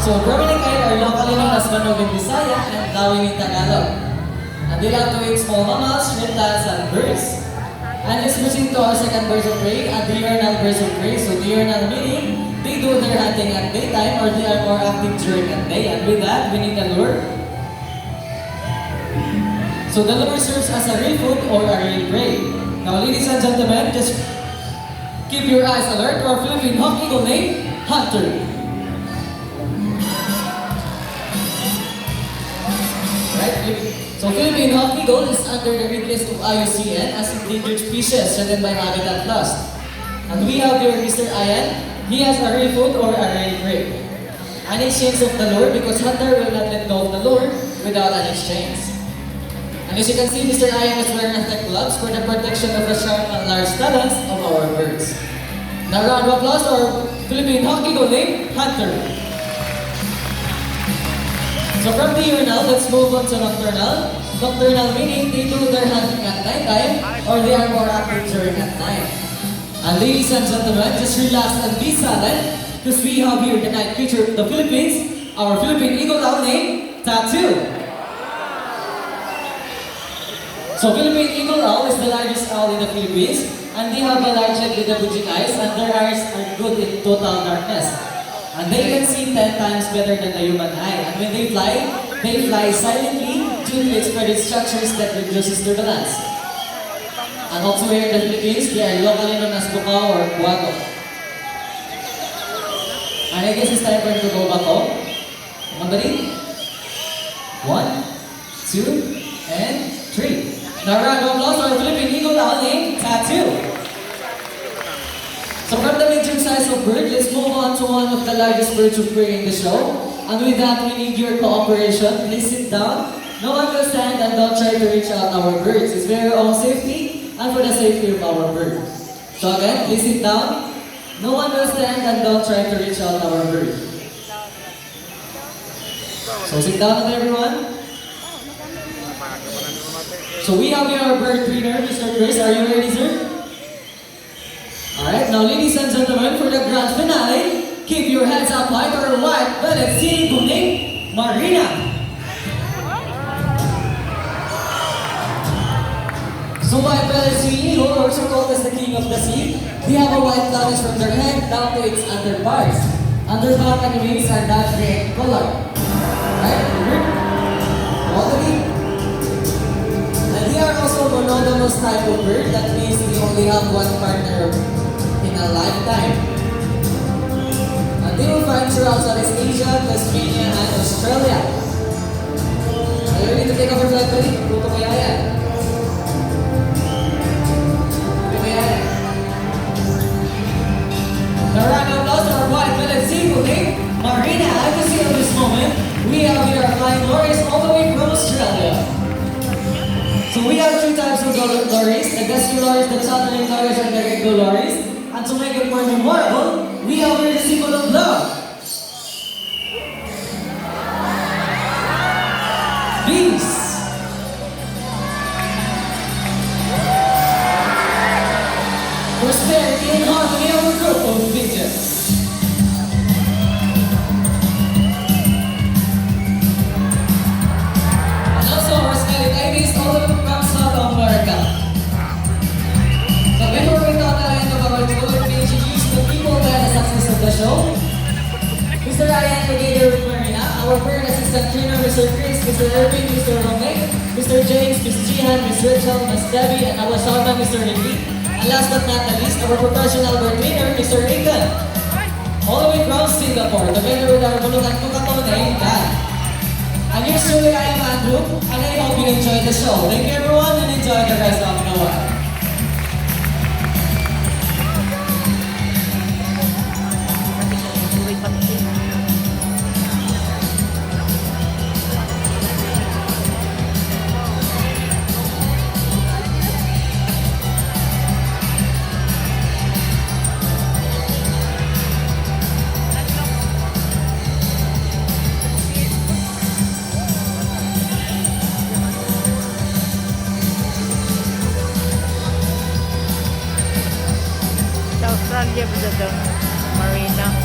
So, Growing are locally known as Manog in Bisaya and Dawing in Tagalog. And they love to eat small mammals, reptiles, and birds. And let's proceed to our second birds of prey, a diurnal birds of prey. So, diurnal meaning they do their hunting at daytime or they are more active during the day. And with that, we need a lure. So, the lure serves as a real food or a real prey. Now, ladies and gentlemen, just keep your eyes alert to our Philippine hawk eagle named Hunter. So Philippine hawk eagle is under the red list of IUCN as endangered species threatened by habitat loss. And we have here Mr. Ian. He has a real food or a real prey. An exchange of the lure because hunter will not let go of the lure without an exchange. And as you can see, Mr. Ian is wearing thick gloves for the protection of the sharp and large talons of our birds. Now round of applause for our Philippine hawk eagle named Hunter. So from diurnal, let's move on to nocturnal. Nocturnal meaning they do their hunting at night time or they are more active during at night. And ladies and gentlemen, just relax and be silent because we have here the night creature of the Philippines, our Philippine eagle owl named Tattoo. So Philippine eagle owl is the largest owl in the Philippines and they have a large head with the bulging eyes and their eyes are good in total darkness. And they can see 10 times better than the human eye. And when they fly silently due to its credit structures that reduces turbulence. And also here in the Philippines, they are locally known as Bukao or Buago. And I guess it's time for him to go back home. Somebody? 1, 2, and 3. Now round of applause for the Philippine eagle owl named Tattoo. So from the medium size of bird, let's move on to one of the largest birds of prey in the show. And with that, we need your cooperation. Please sit down. No one will stand and don't try to reach out our birds. It's for your own safety and for the safety of our bird. So again, please sit down. No one will stand and don't try to reach out our bird. So sit down everyone. So we have here our bird trainer, Mr. Chris. Are you ready, sir? Alright, now ladies and gentlemen, for the grand finale, keep your hands up high for our white bellied sea eagle named Marina. So white bellied sea eagle, also called as the king of the sea, they have a white plumage from their head down to its underparts. Underback and wings are dark gray in color. Right? All the way. And they are also monogamous type of bird, that means they only have one partner in a lifetime. And they will find throughout Southeast Asia, Tasmania, and Australia. Are you ready to take off your flight, buddy? Puto kaya yan. Puto kaya yan. The round of applause for our white bellied sea eagle named Marina. As you see at this moment, we have here our flying lorries all the way from Australia. So we have 2 types of lorries, the Gusky lorries, the Southern lorries, and the Red lorries. And to make it more memorable, we have here the symbol of love. Peace. Prosperity and harmony of a group of pigeons. And also our sky babies all the way from South America. So before we talk about the tour, we introduce the people behind the success of the show. Mr. Ryan together with Marina, our parent assistant trainer, Mr. Chris, Mr. Irving, Mr. Romney, Mr. James, Ms. Jihan, Ms. Rachel, Ms. Debbie, and our shaman, Mr. Ricky. And last but not the least, our professional bird trainer, Mr. Aiken. All the way from Singapore, together with our Bulutan Kukato named Dan. And here's truly I am Andrew, and I hope you enjoyed the show. Thank you everyone, and enjoy the rest of the world. Australia, Marina.